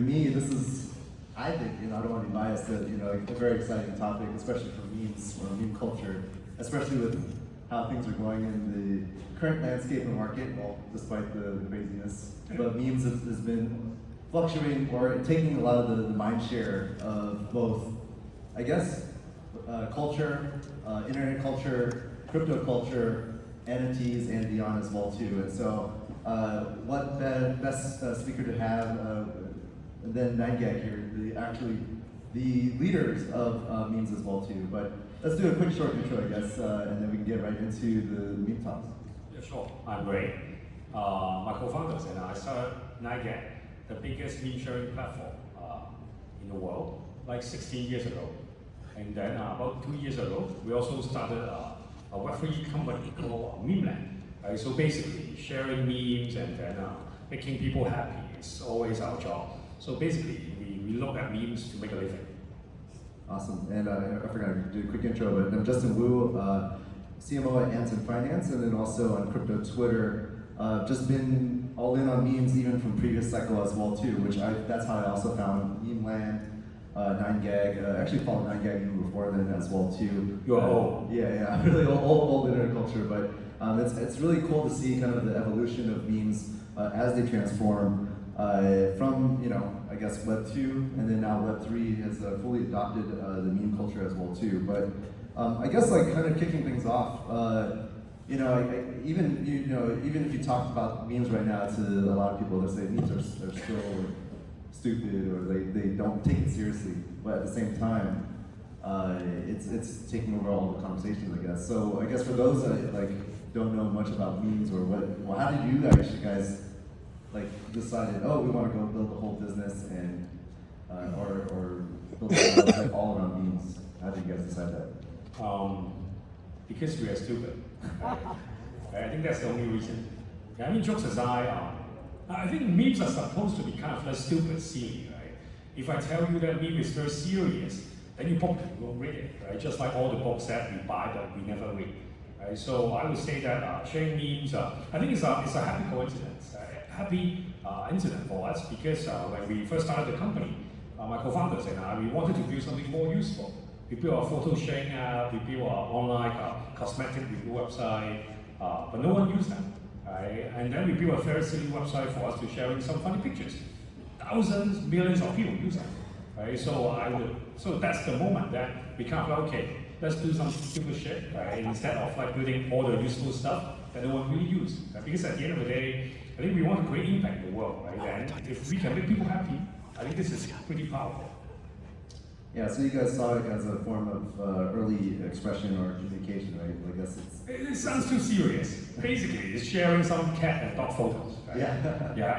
me, this is, I think, I don't want to be biased, that a very exciting topic, especially for memes or meme culture, especially with how things are going in the current landscape and market. Well, despite the craziness, but memes has been fluctuating or taking a lot of the mind share of both, I guess, culture, internet culture, crypto culture, NFTs, and beyond as well too. And so, what best speaker to have than 9gag here, the leaders of memes as well too. But let's do a quick short intro, I guess, and then we can get right into the meme talks. Yeah, sure. I'm Ray. My co-founders and I started 9gag, the biggest meme sharing platform in the world, like 16 years ago. And then about 2 years ago, we also started a Web3 company called Memeland. Right? So basically, sharing memes and then making people happy is always our job. So basically, we look at memes to make a living. Awesome. And I forgot to do a quick intro, but I'm Justin Wu, CMO at Anzen Finance, and then also on crypto Twitter. Just been all in on memes even from previous cycle as well too, that's how I also found Memeland, 9gag. I actually followed 9gag even before then as well too. You're old. Yeah, really old internet culture, but it's really cool to see kind of the evolution of memes as they transform from, I guess Web 2, and then now Web 3 has fully adopted the meme culture as well too. But I guess like kind of kicking things off, even if you talk about memes right now to a lot of people, they'll say memes are still stupid or they don't take it seriously. But at the same time, it's taking over all the conversations, I guess. So I guess for those that don't know much about memes or how did you guys decided, oh, we want to go build a whole business and or build a all around memes? How did you guys decide that? Because we are stupid. I think that's the only reason. I mean, jokes aside, I think memes are supposed to be kind of stupid, silly, right? If I tell you that meme is very serious, then you probably won't read it, right? Just like all the books that we buy that we never read. Right? So I would say that sharing memes, I think it's a happy coincidence, happy incident for us, because when we first started the company, my co-founders and I, we wanted to build something more useful. We built a photo sharing app, we built an online cosmetic review website, but no one used them. Right? And then we built a very silly website for us to sharing some funny pictures. Thousands, millions of people use them. Right? So that's the moment that we kind of okay, let's do some stupid shit, right? Instead of building all the useful stuff that no one really uses. Right? Because at the end of the day, I think we want to create impact in the world, right? And if we can make people happy, I think this is pretty powerful. Yeah, so you guys saw it as a form of early expression or communication, right? I guess it sounds too serious. Basically, it's sharing some cat and dog photos. Right? Yeah. Yeah,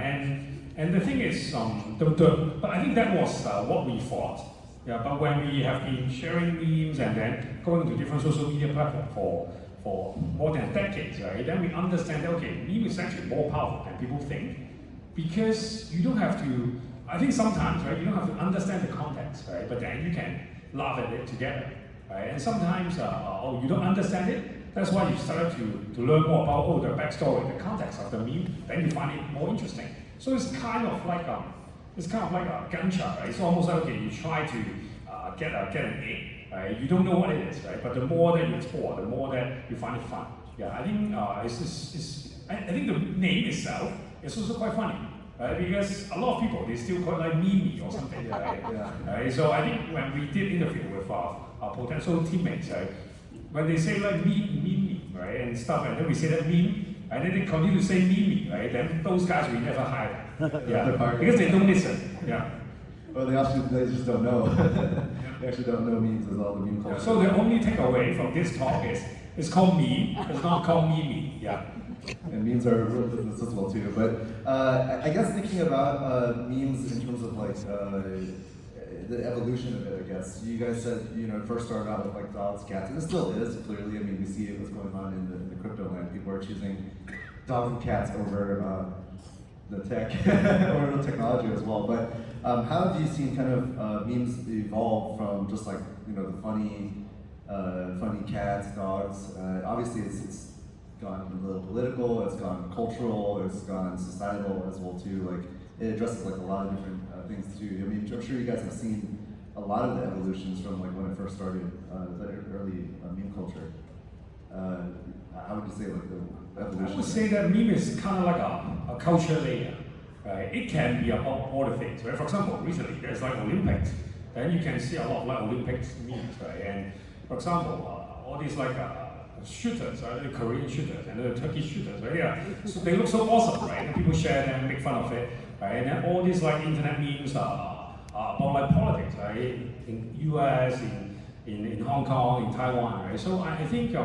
and the thing is, but I think that was what we thought. Yeah, but when we have been sharing memes and then going to different social media platforms for more than decades, right? Then we understand that meme is actually more powerful than people think, because you don't have to. I think sometimes, right, you don't have to understand the context, right? But then you can laugh at it together, right? And sometimes, you don't understand it. That's why you started to learn more about the backstory, the context of the meme. Then you find it more interesting. So it's kind of like a gunshot, right? It's almost like you try to get an egg, right? You don't know what it is, right? But the more that you explore, the more that you find it fun. Yeah, I think I think the name itself is also quite funny. Because a lot of people, they still call it Meme or something. Right? So I think when we did interview with our potential teammates, right, when they say meme, right, and stuff, and then we say that meme, and then they continue to say meme, right, then those guys we never hire. Yeah, because they don't listen. Yeah. Well, they just don't know. They actually don't know memes as all the meme culture. So the only takeaway from this talk is it's called meme, it's not called meme. Yeah. And memes are a real business as well too. But I guess thinking about memes in terms of the evolution of it, I guess you guys said it first started out with dogs, cats, and it still is clearly. I mean, we see what's going on in the crypto land. People are choosing dogs and cats over the tech or the technology as well. But how have you seen kind of memes evolve from just the funny cats, dogs? Obviously, it's gone a little political, it's gone cultural, it's gone societal as well too. It addresses a lot of different things too. I mean, I'm sure you guys have seen a lot of the evolutions from like when it first started, the early meme culture. How would you say like the evolution? I would say that meme is kind of like a culture layer, right? It can be about all the things, right? For example, recently there's like Olympics, then you can see a lot of like Olympics memes, right? And for example, all these like shooters, right? The Korean shooters and the Turkish shooters, right? Yeah, so they look so awesome, right? And people share them, make fun of it, right? And then all these like internet memes are about like politics, right? In US, in Hong Kong, in Taiwan, right? So I think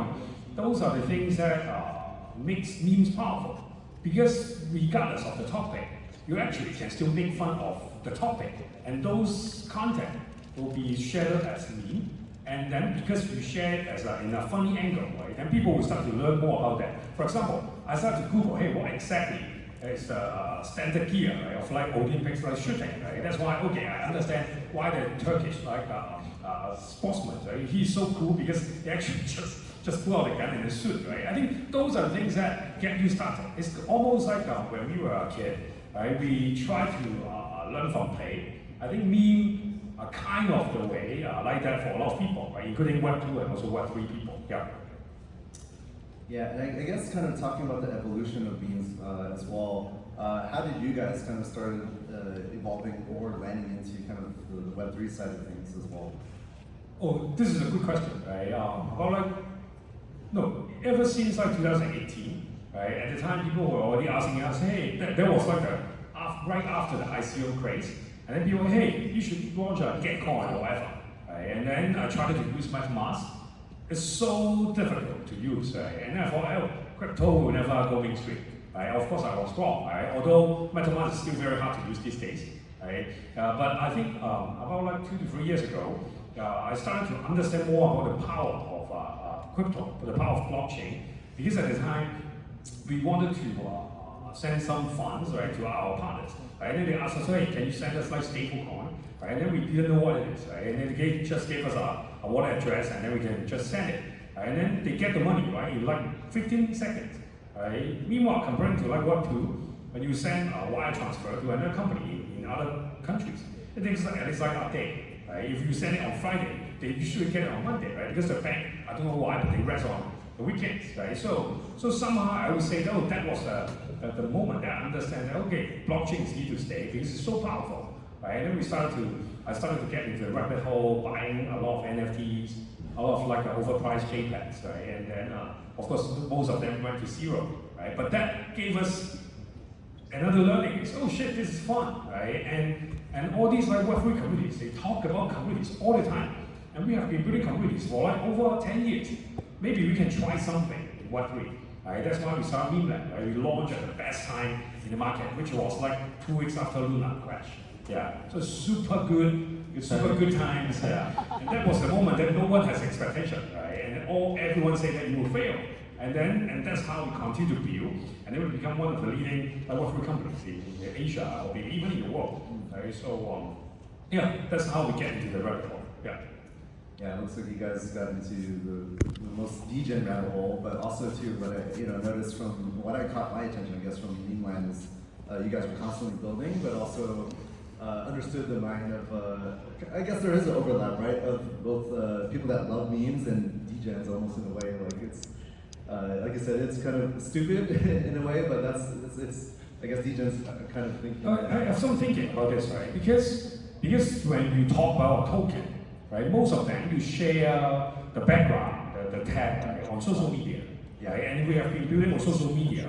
those are the things that makes memes powerful, because regardless of the topic, you actually can still make fun of the topic, and those content will be shared as meme. And then because you share it as in a funny angle, right, then people will start to learn more about that. For example, I started to Google, hey, what exactly is the standard gear, right, of like Olympics like shooting, right? That's why, okay, I understand why the Turkish like sportsman, right, he's so cool because he actually just pull out the gun and the shoot, right? I think those are the things that get you started. It's almost like when we were a kid, right? We try to learn from play. I think meme are kind of the way like that for a lot of people, right? Including Web 2 and also Web 3 people. Yeah. Yeah, and I guess kind of talking about the evolution of memes as well. How did you guys kind of start evolving or landing into kind of the Web 3 side of things as well? Oh, this is a good question, right? About like, no, ever since like 2018, right? At the time, people were already asking us, hey, there was like right after the ICO craze. And then people, hey, you should launch a Getcoin or whatever, right? And then I tried to use MetaMask. It's so difficult to use, right? And I thought, oh, crypto will never go mainstream, right? Of course, I was wrong, right? Although MetaMask is still very hard to use these days, right? But I think about like 2 to 3 years ago, I started to understand more about the power of crypto, the power of blockchain, because at the time we wanted to send some funds, right, to our partners. Right? And then they asked us, hey, can you send us like stablecoin? Right? And then we didn't know what it is. Right? And then they just gave us a wallet address, and then we can just send it. Right? And then they get the money, right, in like 15 seconds. Right? Meanwhile, comparing to like Web2, when you send a wire transfer to another company in other countries, it takes at least like a day. Right? If you send it on Friday, they usually get it on Monday, right? Because the bank, I don't know why, but they rest on the weekends, right? So somehow I would say, oh, that was the moment that I understand that, okay, blockchain is here to stay because it's so powerful, right? And then I started to get into the rabbit hole, buying a lot of NFTs, a lot of like overpriced JPEGs, right? And then, of course, most of them went to zero, right? But that gave us another learning. Is, oh shit, this is fun, right? And all these like Web3 communities, they talk about communities all the time. And we have been building communities for like over 10 years. Maybe we can try something in Web3. Right? That's why we started Memeland. Right? We launched at the best time in the market, which was like 2 weeks after Luna crash. Yeah, so super good times. Yeah, and that was the moment that no one has expectation, right? And everyone said that you will fail, and that's how we continue to build, and then we become one of the leading Web3 companies in Asia or maybe even in the world. Right? So yeah, that's how we get into the rabbit hole. Yeah. Yeah, it looks like you guys got into the most degen rabbit hole, but also too, what I noticed from what I caught my attention, I guess, from Memeland is you guys were constantly building, but also understood the mind of, I guess there is an overlap, right, of both people that love memes and degens almost in a way. Like it's, like I said, it's kind of stupid in a way, but it's I guess degens kind of thinking. I have some thinking about this, right? Because when you talk about a token, right, most of them you share the background, the tag, right, on social media. Yeah, and we have been building on social media,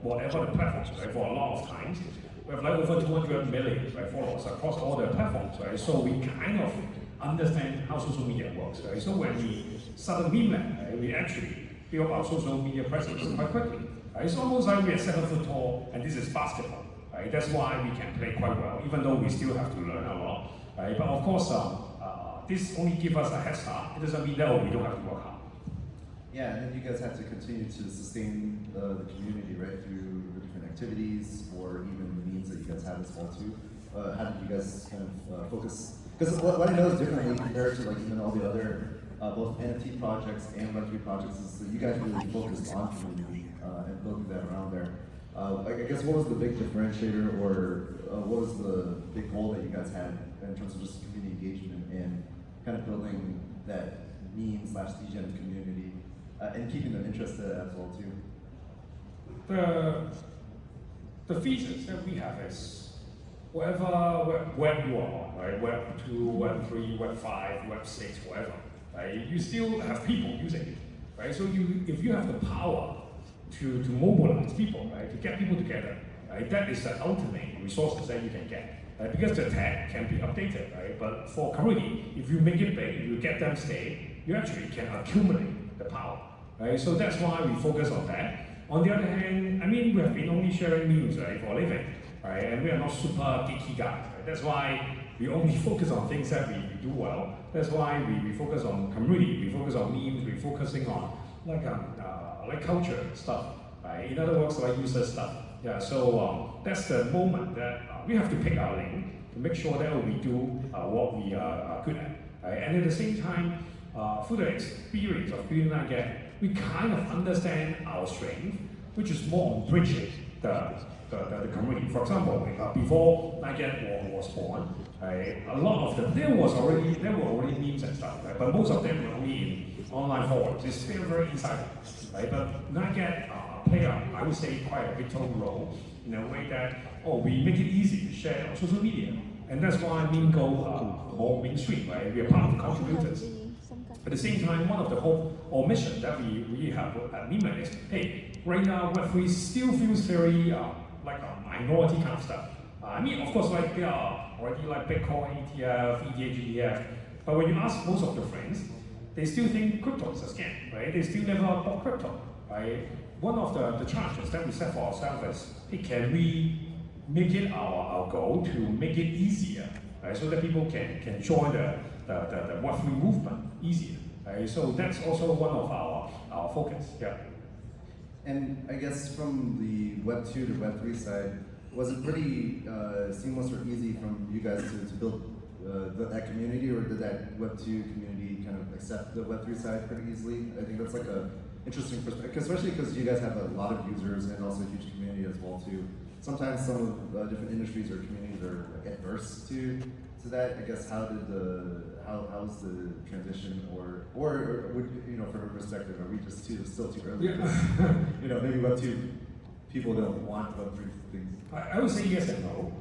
whatever the platforms, right, for a lot of times. We have like over 200 million, right, followers across all the platforms, right? So we kind of understand how social media works, right? So when we started Memeland, right, we actually built our social media presence quite quickly. Right? It's almost like we are 7 foot tall, and this is basketball, right? That's why we can play quite well, even though we still have to learn a lot, right? But of course, this only gives us a head start. It doesn't mean that we don't have to work hard. Yeah, and then you guys have to continue to sustain the community, right, through the different activities or even the means that you guys have as well too. How did you guys kind of focus? Because what I know is differently compared to like even all the other both NFT projects and Web3 projects is that you guys really focused on community and building that around there. I guess what was the big differentiator, or what was the big goal that you guys had in terms of just community engagement and kind of building that meme/degen community and keeping them interested as well too? The features that we have is whatever web you are on, right? Web 2, Web 3, Web 5, Web 6, whatever, right? You still have people using it, right? So if you have the power to mobilize people, right? To get people together, right? That is the ultimate resources that you can get, right? Because the tech can be updated, right? But for community, if you make it big, you get them stay, you actually can accumulate the power, right? So that's why we focus on that. On the other hand, I mean, we have been only sharing news, right, for a living, right? And we are not super geeky guys, right? That's why we only focus on things that we do well. That's why we focus on community, we focus on memes, we're focusing on like culture stuff, right? In other words, like user stuff. Yeah, so that's the moment that we have to pick our lane to make sure that we do what we are good at, right? And at the same time, through the experience of building Nugget, we kind of understand our strength, which is more on bridging the community. For example, before Nugget was born, right, a lot of them, there were already memes and stuff, right? But most of them were only in online forums. It's still very inside, right? But Nugget played, I would say, quite a vital role in a way that, we make it easy to share on social media. And that's why meme go more mainstream, right? We are part of the contributors. At the same time, one of the hope or mission that we really have at Memeland is, hey, right now Web3 still feels very like a minority kind of stuff. I mean, of course, like there are already like Bitcoin, ETF, ETH, ETF, but when you ask most of your friends, they still think crypto is a scam, right? They still never bought crypto, right? One of the challenges that we set for ourselves is, hey, can we make it our goal to make it easier, right? So that people can join the Web3 movement easier, right? So that's also one of our focus, yeah. And I guess from the Web 2 to Web 3 side, was it pretty seamless or easy from you guys to build that community, or did that Web 2 community kind of accept the Web 3 side pretty easily? I think that's like a interesting perspective, especially because you guys have a lot of users and also a huge community as well too. Sometimes some of the different industries or communities are like adverse to that. I guess how's the transition, or would, from a perspective, are we just still too early? Yeah. Maybe Web 2 people don't want Web 3 things. I would say yes and no.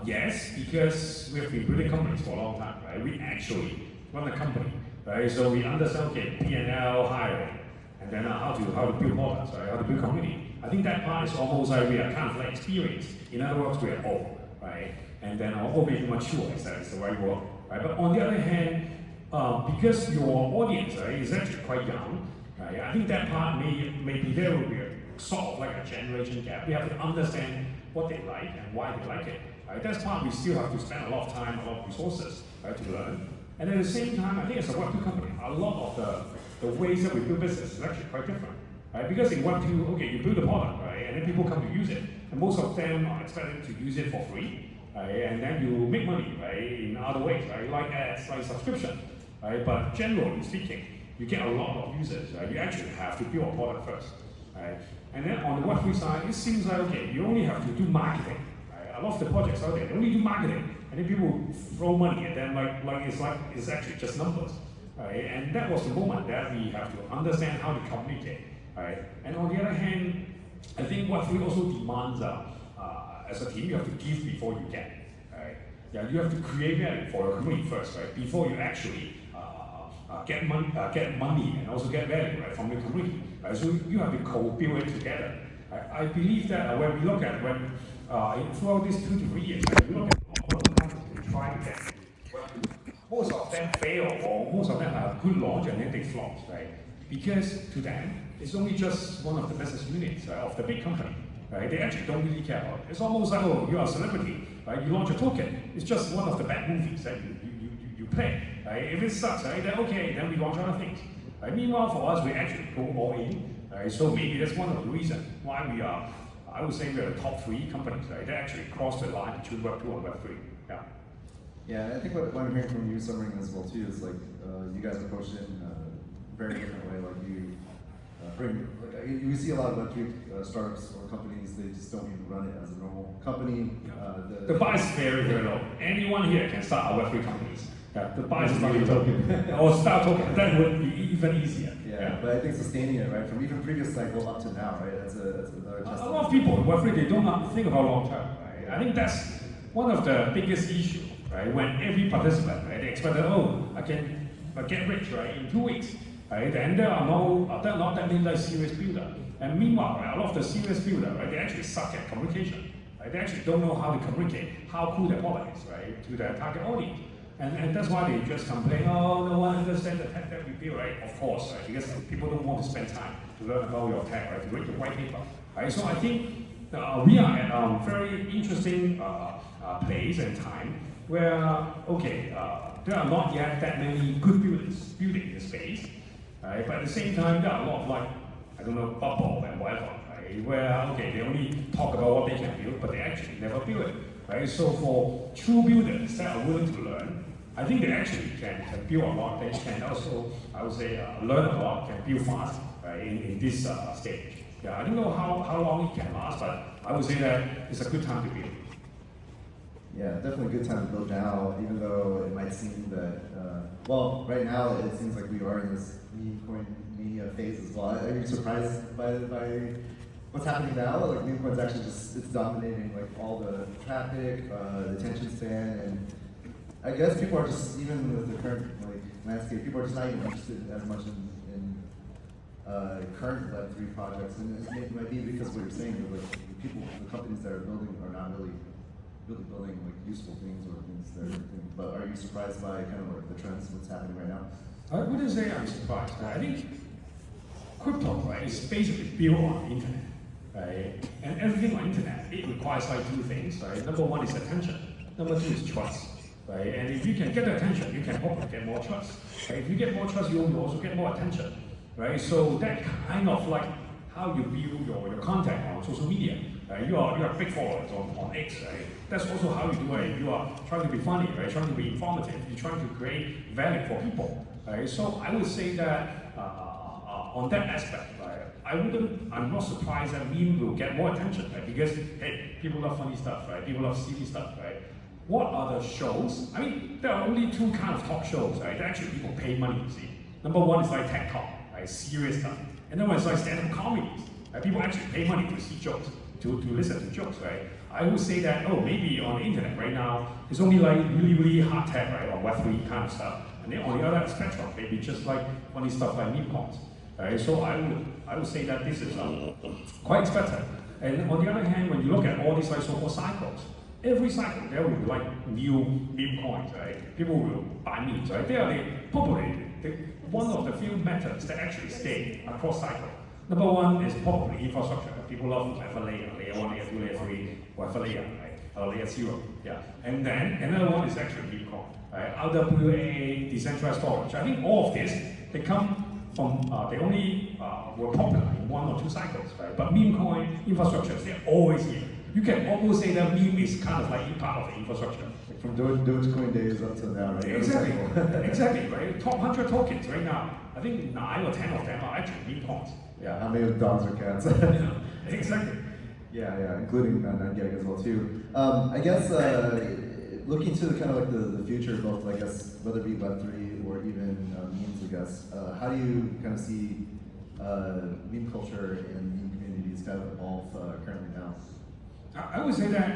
Yes, because we have been building companies for a long time, right? We actually run a company, right? So we understand, okay, P&L, hiring, and then how to build products, right? How to build community. I think that part is almost like we are kind of like experienced. In other words, we are old, right? And then our whole being mature is the right word, right? But on the other hand, because your audience, right, is actually quite young, right? I think that part maybe there will be sort of like a generation gap. We have to understand what they like and why they like it, right? That's part we still have to spend a lot of time, a lot of resources, right, to learn. And at the same time, I think as a Web2 company, a lot of the ways that we build business is actually quite different, right? Because in Web2, okay, you build a product, right, and then people come to use it, and most of them are expected to use it for free, right? And then you make money, right, in other ways, right? Like ads, like subscription, right? But generally speaking, you get a lot of users, right? You actually have to build a product first, right? And then on the Web3 side, it seems like, okay, you only have to do marketing, right? A lot of the projects out there, they only do marketing, and then people throw money, and then it's actually just numbers, right? And that was the moment that we have to understand how to communicate, right? And on the other hand, I think Web3 also demands as a team, you have to give before you get, right? Yeah, you have to create value for your community first, right? Before you actually get money and also get value, right, from the community, right? So you have to co-build it together. I believe that when we look at throughout these 2 to 3 years, right, we look at all the companies they try to get, most of them fail, or most of them have good launch and then they flop, right? Because to them, it's only just one of the business units, right, of the big company. Right? They actually don't really care about it. It's almost like, you are a celebrity, right? You launch a token. It's just one of the bad movies that you play, right? If it sucks, right, then okay, then we launch other things. Right? Meanwhile, for us, we actually go all in, right? So maybe that's one of the reasons why we are, I would say, we're the top 3 companies, right? They actually cross the line between Web 2 and Web 3. Yeah. Yeah, I think what I'm hearing from you, Summering, as well too, is like you guys approach it in a very different way. Like you bring. Like, you see a lot of Web3 startups or companies, they just don't even run it as a normal company. The bar is very, very low. Anyone here can start a Web3 companies. Yeah, the bar is not token. Or start token. That would be even easier. Yeah, but I think sustaining it, right, from even previous cycle up to now, right, that's another testament. A lot of people in Web3, they don't think about long term, right? I think that's one of the biggest issues, right? When every participant, right, they expect that, oh, I can get rich, right, in 2 weeks, right? And there are not that many like serious builder. And meanwhile, right, a lot of the serious builder, right, they actually suck at communication. Right? They actually don't know how to communicate, how cool their product is, right, to their target audience. And that's why they just complain, oh, no one understands the tech that we build, right? Of course, right? Because people don't want to spend time to learn about your tech, right? To read the white paper, right? So I think we are at a very interesting place and time where, okay, there are not yet that many good builders building the space, right? But at the same time, there are a lot of like, I don't know, bubble and whatever, right? Where, okay, they only talk about what they can build, but they actually never build it, right? So for true builders that are willing to learn, I think they actually can build a lot. They can also, I would say, learn a lot, can build fast, right, in this stage. Yeah, I don't know how long it can last, but I would say that it's a good time to build. Yeah, definitely a good time to build now, even though it might seem that, well, right now it seems like we are in this meme coin mania phase as well. Are you surprised by what's happening now? Like meme coin's actually just, it's dominating like all the traffic, the attention span, and I guess people are just, even with the current like landscape, people are just not even interested as much in current Web3 projects, and it might be because what you're saying, that like the companies that are building are not really building like useful things or things that are thinking. But are you surprised by kind of like the trends, what's happening right now? I wouldn't say I'm surprised. I think crypto, right, is basically built on the internet, right? And everything on the internet, it requires like two things, right? Number one is attention. Number two is trust. Right? And if you can get the attention, you can hopefully get more trust. Right? If you get more trust, you will also get more attention. Right? So that kind of like how you build your content on social media. Right? You are big followers on X, right? That's also how you do it. You are trying to be funny, right? Trying to be informative. You're trying to create value for people. Right? So I would say that on that aspect, right? I'm not surprised that meme will get more attention, right? Because hey, people love funny stuff, right? People love silly stuff, right? What are the shows? I mean, there are only two kinds of talk shows, right? That actually people pay money to see. Number one is like tech talk, right? Serious stuff. And then one is like stand-up comedies. Right? People actually pay money to see jokes, to listen to jokes, right? I would say that, oh, maybe on the internet right now, it's only like really, really hard tech, right? Or Web3 kind of stuff. And then on the other spectrum, maybe just like funny stuff like meme coins. Right? So I would say that this is quite expected. And on the other hand, when you look at all these like so-called cycles, every cycle there will be like new meme coins, right? People will buy memes, right? They are probably one of the few methods that actually stay across cycle. Number one is probably infrastructure. People love whatever layer 1, layer 2, layer 3, whatever layer, right? Layer 0, yeah. And then another one is actually meme coin, right? RWA, decentralized storage. I think all of this, they come from, they only were popular in 1 or 2 cycles, right? But meme coin infrastructures, they're always here. You can almost say that meme is kind of like part of the infrastructure. From Dogecoin days up to now, right? Exactly, exactly, right? Top 100 tokens right now, I think 9 or 10 of them are actually meme coins. Yeah, how many of dogs or cats? Exactly. Yeah, including 9gag as well too. I guess looking to kind of like the future, both I guess whether it be Web3 or even memes, I guess. How do you kind of see meme culture and meme communities kind of evolve currently now? I would say that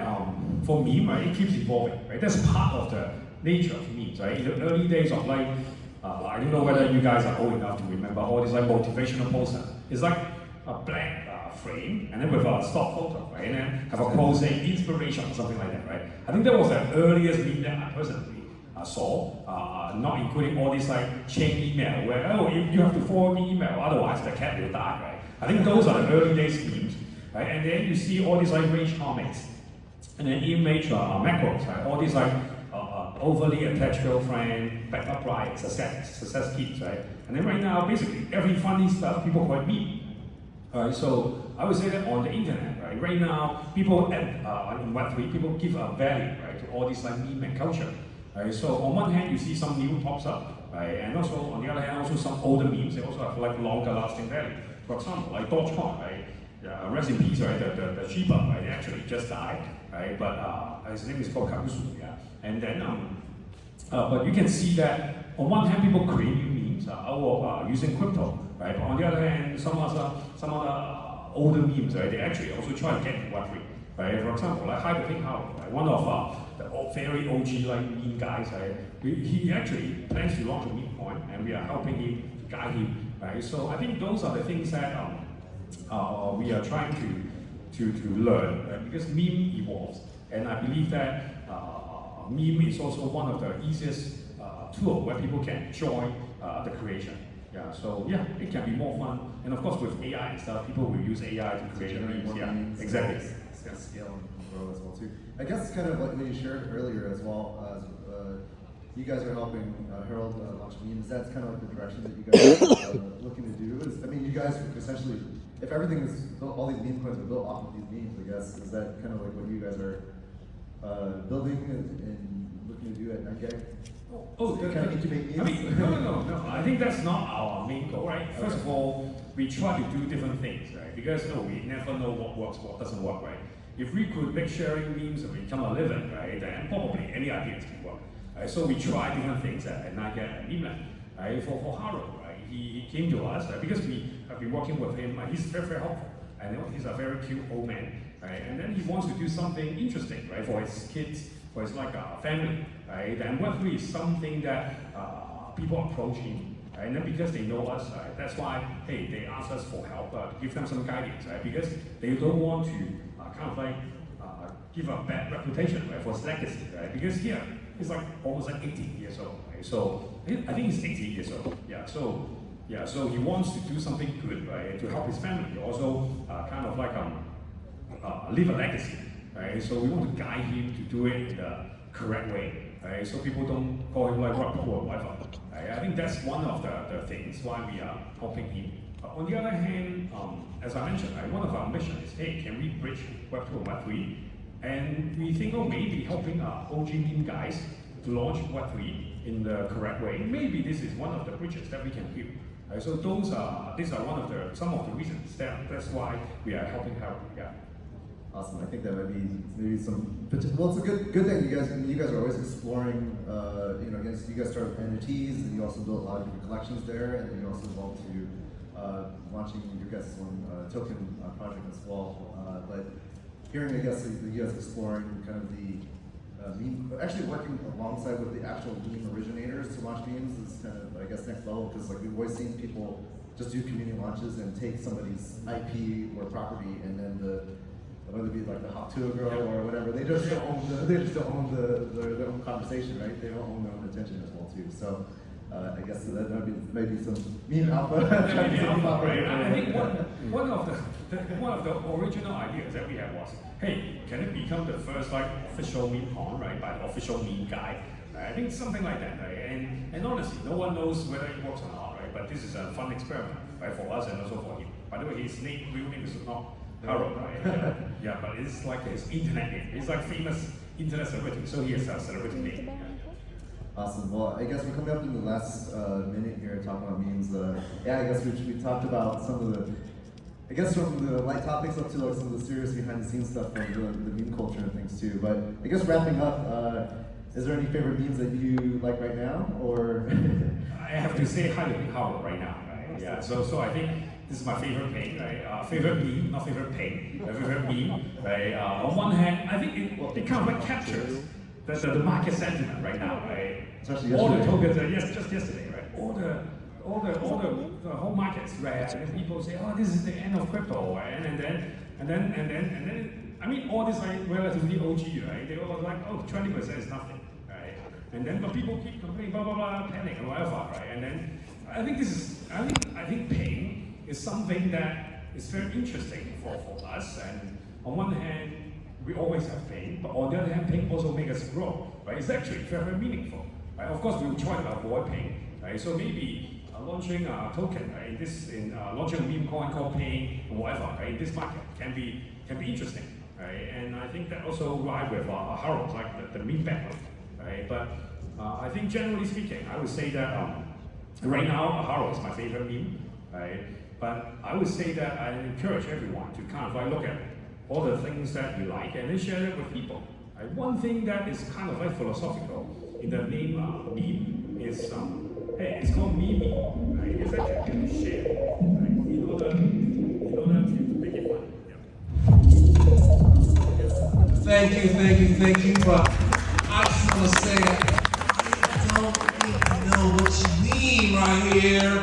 for meme, right, it keeps evolving, right? That's part of the nature of memes, right? In the early days of like, I don't know whether you guys are old enough to remember all these like motivational posters. It's like a blank frame and then with a stock photo, right? And then have a quote saying inspiration or something like that, right? I think that was the earliest meme that I personally saw, not including all these like chain email where, oh, you have to forward the email, otherwise the cat will die, right? I think those are the early days memes. Right? And then you see all these like range comics, and then image macros, right? All these like overly attached girlfriend, backup ride, success kids, right? And then right now, basically every funny stuff people call it meme. Right? So I would say that on the internet, right? Right now, people in Web3, people give a value, right, to all these like meme and culture. Right? So on one hand, you see some new pops up, right? And also on the other hand, also some older memes. They also have like longer lasting value. for example, like Dogecoin, right? Rest in peace, right? The Shiba, right? They actually just died, right? But his name is called Kabusu, yeah. And then, but you can see that on one hand, people create new memes out of using crypto, right? But on the other hand, some other older memes, right? They actually also try to get into Web3, right? For example, like Hyper Pink Howard, right? One of the very OG like meme guys, right? He actually plans to launch a meme coin, and we are helping him to guide him, right? So I think those are the things that we are trying to learn, right? Because meme evolves, and I believe that meme is also one of the easiest tool where people can join the creation. Yeah, so yeah, it can be more fun, and of course with AI and stuff, people will use AI to create memes. Yeah, exactly. It's going to scale and grow as well too. I guess kind of like what you shared earlier as well. You guys are helping Harold launch memes. That's kind of like the direction that you guys are looking to do. I mean, you guys essentially, if everything is built, all these meme coins are built off of these memes, I guess, is that kind of like what you guys are building and looking to do at 9K? Oh, so kind of need to make memes? I mean, no. I think that's not our main goal, right? First of all, we try to do different things, right? Because we never know what works, what doesn't work, right? If we could make sharing memes and become a living, right, then probably any ideas can work. Right? So we try different things at 9K and Memeland. Right? For Harold, right? He came to us, right? Because we have been working with him. He's very, very helpful. And he's a very cute old man, right? And then he wants to do something interesting, right, for his kids, for his family, right? And Web3 is something that people approach him, right? And then because they know us, right? That's why, hey, they ask us for help, to give them some guidance, right? Because they don't want to kind of like give a bad reputation, right, for his legacy, right? Because here he's like almost like 80 years old, right? So I think he's 80 years old, yeah. So he wants to do something good, right, to help his family. Also, kind of like leave a legacy, right? So we want to guide him to do it in the correct way, right? So people don't call him like rock or whatever. Right? I think that's one of the things why we are helping him. On the other hand, as I mentioned, right, one of our missions is, hey, can we bridge Web 2 and Web 3? And we think, maybe helping OG meme guys to launch Web 3 in the correct way. Maybe this is one of the bridges that we can build. Right, so these are some of the reasons that's why we are helping Harold. Yeah. Awesome. I think that might be maybe some. Well, it's a good thing. You guys are always exploring. You guys started with NFTs, and you also built a lot of different collections there, and then you also involved to launching your guys' one token project as well. But hearing, I guess, you guys exploring kind of the meme, actually working alongside with the actual meme originators to launch memes is kind of, I guess, next level, because like we've always seen people just do community launches and take somebody's IP or property, and then whether it be like the Hot Tour girl or whatever, they just don't own their own conversation, right? They don't own their own attention as well too. So I guess that would be maybe some meme alpha. Right? I think one of the original ideas that we had was, hey, can it become the first like official meme con, right, by the official meme guy? Right? I think something like that, right? And honestly, no one knows whether it works or not, right? But this is a fun experiment, right, for us and also for him. By the way, his real name is not Harold, right? Yeah, but it's like his internet name. He's like famous internet celebrity, so he has a celebrity name. Yeah. Awesome. Well, I guess we're coming up in the last minute here talking about memes. I guess we talked about some of the, I guess from the light topics up to like some of the serious behind the scenes stuff from the meme culture and things too. But I guess wrapping up, is there any favorite memes that you like right now, or? I have to say hi to Howard right now, right? Yeah. So I think this is my favorite pain, right? Favorite meme, not favorite pain. Favorite meme, right? On one hand, I think it kind of like captures the market sentiment right now, right? Especially all the yesterday. tokens, just yesterday, right? All the whole market's red, and people say, oh, this is the end of crypto, right? And then, I mean, all this like relatively OG, right? They all like, oh, 20% is nothing, right? And then, but people keep complaining, blah blah blah, panic and whatever, right? And then, I think pain is something that is very interesting for us. And on one hand, we always have pain, but on the other hand, pain also makes us grow, right? It's actually very, very meaningful, right? Of course, we will try to avoid pain, right? So maybe launching a token, right? Launching a meme coin called pain or whatever, right? In this market can be interesting, right? And I think that also ride with Harold, like the meme background, right? But I think generally speaking, I would say that right now Harold is my favorite meme, right? But I would say that I encourage everyone to kind of like look at all the things that you like and then share it with people. Right? One thing that is kind of like philosophical in the name meme is, hey, it's called Meme, right? It's actually to share, right? In order to make it fun. Yeah. Thank you, but I just want to say, I don't think you know what you mean right here.